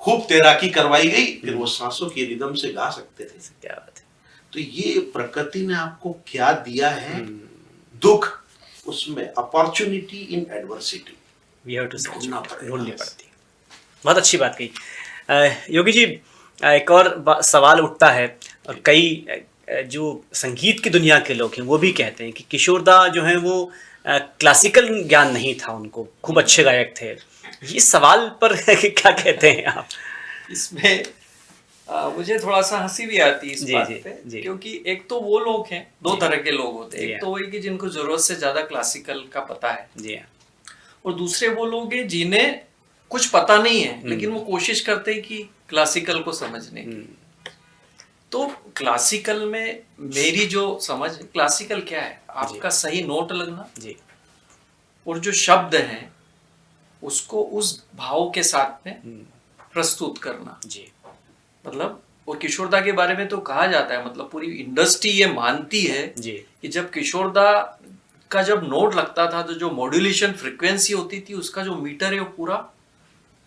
खूब तैराकी करवाई गई, फिर वो सांसों की रिदम से गा सकते थे। क्या बात है। तो ये प्रकृति ने आपको क्या दिया है, दुख उसमें, opportunity in adversity we have to ढूंढना पड़ेगा, ढूंढनी पड़ती है। बहुत अच्छी बात कही। योगी जी, एक और सवाल उठता है, और कई जो संगीत की दुनिया के लोग हैं वो भी कहते हैं कि किशोरदा जो हैं वो क्लासिकल ज्ञान नहीं था उनको, खूब अच्छे गायक थे। ये सवाल पर क्या कहते हैं आप? इसमें मुझे थोड़ा सा हंसी भी आती है इस बात पे, क्योंकि एक तो वो लोग हैं, दो तरह के लोग होते हैं। एक तो वही कि जिनको जरूरत से ज्यादा क्लासिकल का पता है जी हाँ, और दूसरे वो लोग हैं जिन्हें कुछ पता नहीं है लेकिन वो कोशिश करते हैं कि क्लासिकल को समझने की। तो क्लासिकल में मेरी जो समझ, क्लासिकल क्या है, आपका सही नोट लगना जी, और जो शब्द हैं उसको उस भाव के साथ में प्रस्तुत करना जी। मतलब, और किशोरदा के बारे में तो कहा जाता है, मतलब पूरी इंडस्ट्री ये मानती है जी कि जब किशोरदा का जब नोट लगता था तो जो मॉड्यूलेशन फ्रीक्वेंसी होती थी उसका जो मीटर है वो पूरा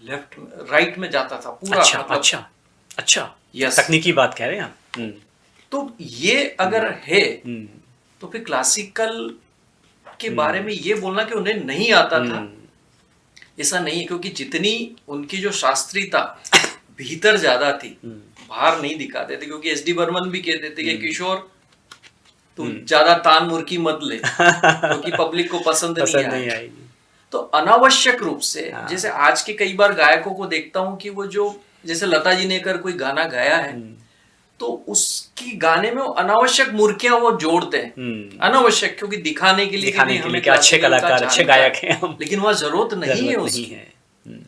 लेफ्ट राइट में जाता था पूरा। अच्छा, मतलब, अच्छा यस, तकनीकी बात कह रहे हैं आप। तो ये अगर है तो फिर क्लासिकल के बारे में ये बोलना कि उन्हें नहीं आता था, ऐसा नहीं है। क्योंकि जितनी उनकी जो शास्त्रीयता भीतर ज्यादा थी, बाहर नहीं दिखाते थे। क्योंकि एस डी बर्मन भी कहते थे कि किशोर तू ज्यादा तान मुर्की मत ले क्योंकि पब्लिक को पसंद नहीं आएगी। तो अनावश्यक रूप से, जैसे आज के कई बार गायकों को देखता हूं कि वो जो, जैसे लता जी ने अगर कोई गाना गाया है तो उसकी गाने में वो अनावश्यक मुर्कियां वो जोड़ते हैं, अनावश्यक, क्योंकि दिखाने के लिए हमें अच्छे कलाकार, अच्छे गायक हैं हम, लेकिन वहां जरूरत नहीं है उसकी।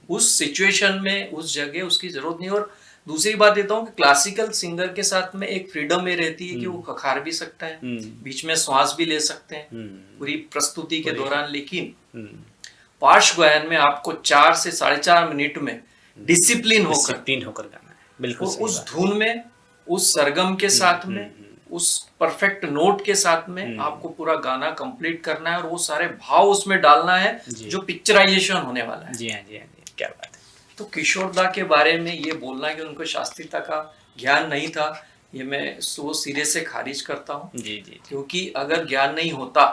उस सिचुएशन में, उस जगह उसकी जरूरत नहीं। और दूसरी बात देता हूँ कि क्लासिकल सिंगर के साथ में एक फ्रीडम ये रहती है कि वो खखार भी सकता है, बीच में श्वास भी ले सकते हैं पूरी प्रस्तुति के दौरान। लेकिन पार्श्व गायन में आपको 4 से 4.5 मिनट में डिसिप्लिन होकर गाना है, बिल्कुल उस धुन में, उस सरगम के साथ में, उस परफेक्ट नोट के साथ में आपको पूरा गाना कंप्लीट करना है और वो सारे भाव उसमें डालना है जो पिक्चराइजेशन होने वाला है। जी हाँ, जी हाँ, क्या बात है। तो किशोरदा के बारे में ये बोलना कि उनको शास्त्रीयता का ज्ञान नहीं था, ये मैं सो सिरे से खारिज करता हूँ जी। क्योंकि अगर ज्ञान नहीं होता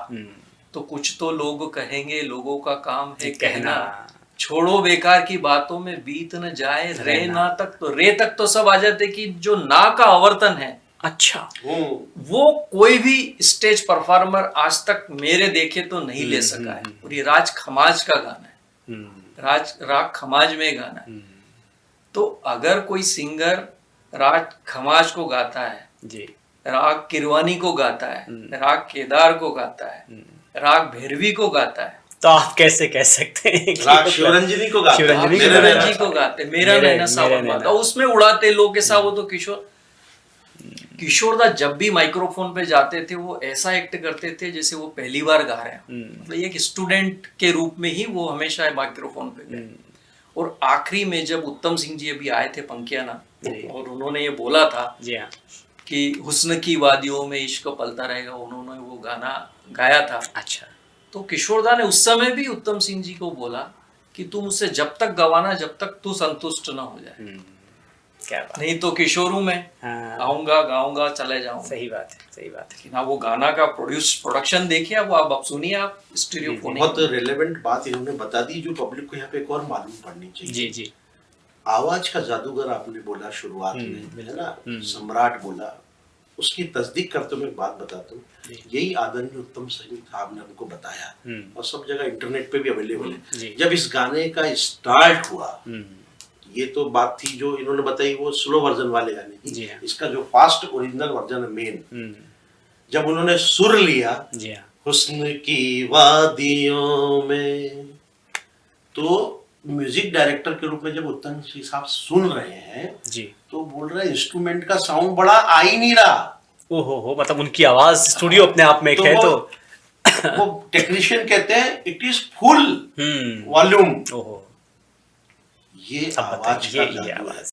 तो कुछ तो लोग कहेंगे, लोगों का काम है कहना, छोड़ो बेकार की बातों में बीत न जाए रे ना तक। तो रे तक तो सब आ जाते कि जो ना का आवर्तन है, अच्छा, वो कोई भी स्टेज परफॉर्मर आज तक मेरे देखे तो नहीं ले सका है। और ये राज खमाज का गाना है, राग खमाज में गाना है। तो अगर कोई सिंगर राग खमाज को गाता है जी, राग किरवानी को गाता है, राग केदार को गाता है, राग भैरवी को गाता है, तो आप कैसे कह सकते हैं कि राग शिवरंजनी को गाते हैं, शिवरंजनी को गाते, मेरा नैना सावन बात, उसमें उड़ाते लोग के साथ। वो तो किशोरदा जब भी माइक्रोफोन पे जाते थे वो ऐसा एक्ट करते थे जैसे वो पहली बार गा रहे हैं। मतलब एक स्टूडेंट के रूप में ही वो हमेशा माइक्रोफोन पे गए। और आखिरी में जब उत्तम सिंह जी अभी आए थे पंकियाना, और उन्होंने ये बोला था कि हुस्न की वादियों में इश्क पलता रहेगा, उन्होंने वो गाना गाया था। अच्छा, तो किशोरदा ने उस समय भी उत्तम सिंह जी को बोला कि तू मुझसे जब तक गवाना जब तक तू संतुष्ट ना हो जाए, क्या बात, नहीं तो किशोरू में आऊंगा गाऊंगा चले जाऊंगा। सही बात है, सही बात है। लेकिन वो गाना का प्रोडक्शन देखिए, वो आप सुनिए, आप स्टीरियोफोनिक। बहुत रेलेवेंट बात इन्होंने बता दी जो पब्लिक को यहाँ पे एक और मालूम पड़नी चाहिए। जी जी, आवाज का जादूगर आपने बोला शुरुआत में, है ना, सम्राट बोला, उसकी तस्दीक करते हुए एक बात बताता हूँ। यही आदरणीय उत्तम सिंह साहब ने हमको बताया और सब जगह इंटरनेट पे भी अवेलेबल है। जब इस गाने का स्टार्ट हुआ, ये तो बात थी जो इन्होंने बताई वो स्लो वर्जन वाले गाने की, इसका जो फास्ट ओरिजिनल वर्जन है मेन, जब उन्होंने सुर लिया हुस्न की वादियों में, तो म्यूजिक डायरेक्टर के रूप में जब उत्तम सिंह साहब सुन रहे हैं जी, तो बोल रहे इंस्ट्रूमेंट का साउंड बड़ा आ ही नहीं रहा। ओहो, मतलब उनकी आवाज स्टूडियो अपने आप में एक है। तो वो टेक्नीशियन कहते हैं इट इज फुल वॉल्यूम। ओहो, ये आवाज का जादू है।